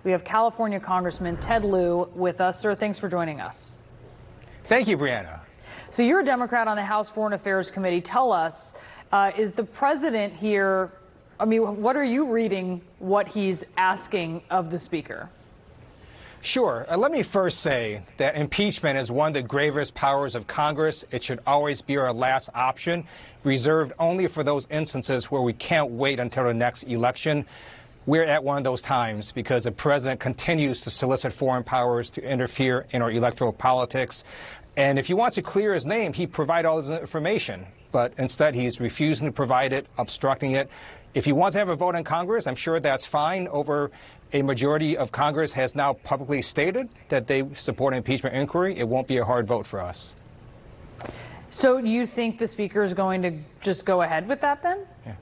We have California Congressman Ted Lieu with us. Sir, thanks for joining us. Thank you, Brianna. So you're a Democrat on the House Foreign Affairs Committee. Tell us, is the president here, I mean, what are you reading what he's asking of the speaker? Sure. Let me first say that impeachment is one of the gravest powers of Congress. It should always be our last option, reserved only for those instances where we can't wait until the next election. We're at one of those times because the president continues to solicit foreign powers to interfere in our electoral politics. And if he wants to clear his name, he'd provide all his information. But instead, he's refusing to provide it, obstructing it. If he wants to have a vote in Congress, I'm sure that's fine. Over a majority of Congress has now publicly stated that they support an impeachment inquiry. It won't be a hard vote for us. So do you think the speaker is going to just go ahead with that then? Yeah.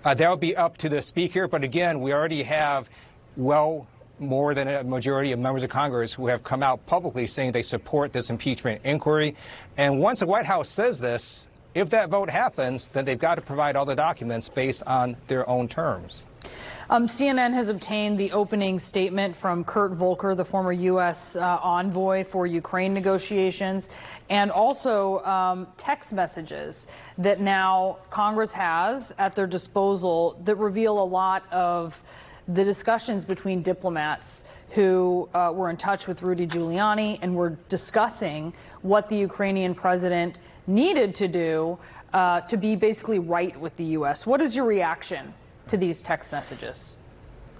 That would be up to the speaker. But again, we already have more than a majority of members of Congress who have come out publicly saying they support this impeachment inquiry. And once the White House says this, if that vote happens, then they've got to provide all the documents based on their own terms. CNN has obtained the opening statement from Kurt Volker, the former U.S. envoy for Ukraine negotiations, and also text messages that now Congress has at their disposal that reveal a lot of the discussions between diplomats who were in touch with Rudy Giuliani and were discussing what the Ukrainian president needed to do to be basically right with the U.S. What is your reaction to these text messages?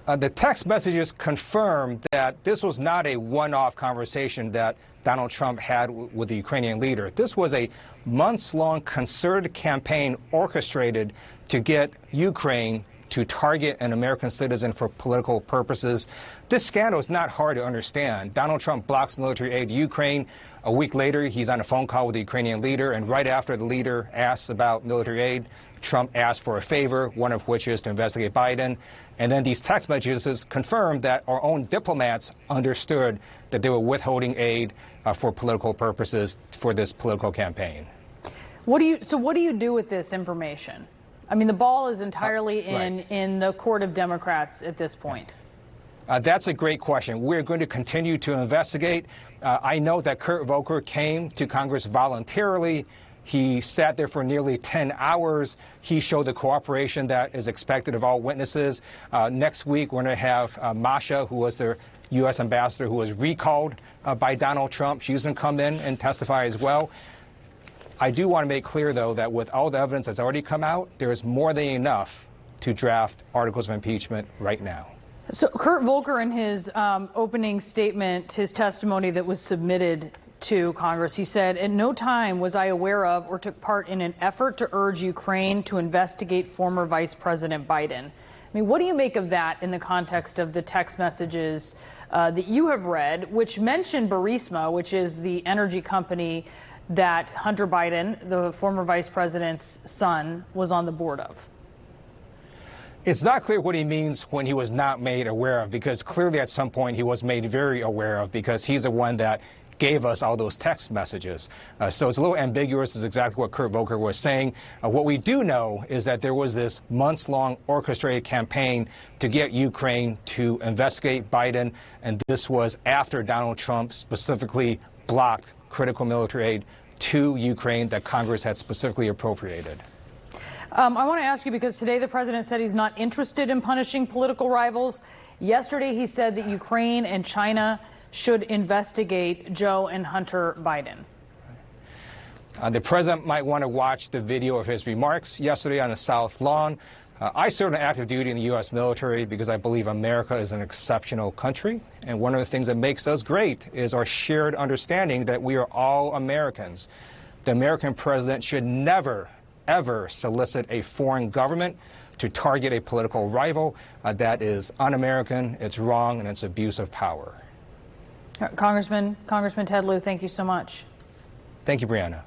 The text messages confirm that this was not a one-off conversation that Donald Trump had with the Ukrainian leader. This was a months-long concerted campaign orchestrated to get Ukraine to target an American citizen for political purposes. This scandal is not hard to understand. Donald Trump blocks military aid to Ukraine. A week later, he's on a phone call with the Ukrainian leader, and right after the leader asks about military aid, Trump asks for a favor, one of which is to investigate Biden. And then these text messages confirm that our own diplomats understood that they were withholding aid for political purposes for this political campaign. What do you do with this information? I mean, the ball is entirely in the court of Democrats at this point. That's a great question. We're going to continue to investigate. I know that Kurt Volker came to Congress voluntarily. He sat there for nearly 10 hours. He showed the cooperation that is expected of all witnesses. Next week, we're going to have Masha, who was the U.S. ambassador who was recalled by Donald Trump. She's going to come in and testify as well. I do want to make clear, though, that with all the evidence that's already come out, there is more than enough to draft articles of impeachment right now. So Kurt Volker, in his opening statement, his testimony that was submitted to Congress, he said, "At no time was I aware of or took part in an effort to urge Ukraine to investigate former Vice President Biden." I mean, what do you make of that in the context of the text messages that you have read, which mention Burisma, which is the energy company that Hunter Biden, the former vice president's son, was on the board of? It's not clear what he means when he was not made aware of, because clearly at some point he was made very aware of, because he's the one that gave us all those text messages. So it's a little ambiguous, is exactly what Kurt Volker was saying. What we do know is that there was this months-long orchestrated campaign to get Ukraine to investigate Biden, and this was after Donald Trump specifically blocked critical military aid to Ukraine that Congress had specifically appropriated. I want to ask you, because today the president said he's not interested in punishing political rivals. Yesterday he said that Ukraine and China should investigate Joe and Hunter Biden. The president might want to watch the video of his remarks yesterday on the South Lawn. I served on active duty in the U.S. military because I believe America is an exceptional country. And one of the things that makes us great is our shared understanding that we are all Americans. The American president should never, ever solicit a foreign government to target a political rival. That is un-American, it's wrong, and it's abuse of power. Congressman Ted Lieu, thank you so much. Thank you, Brianna.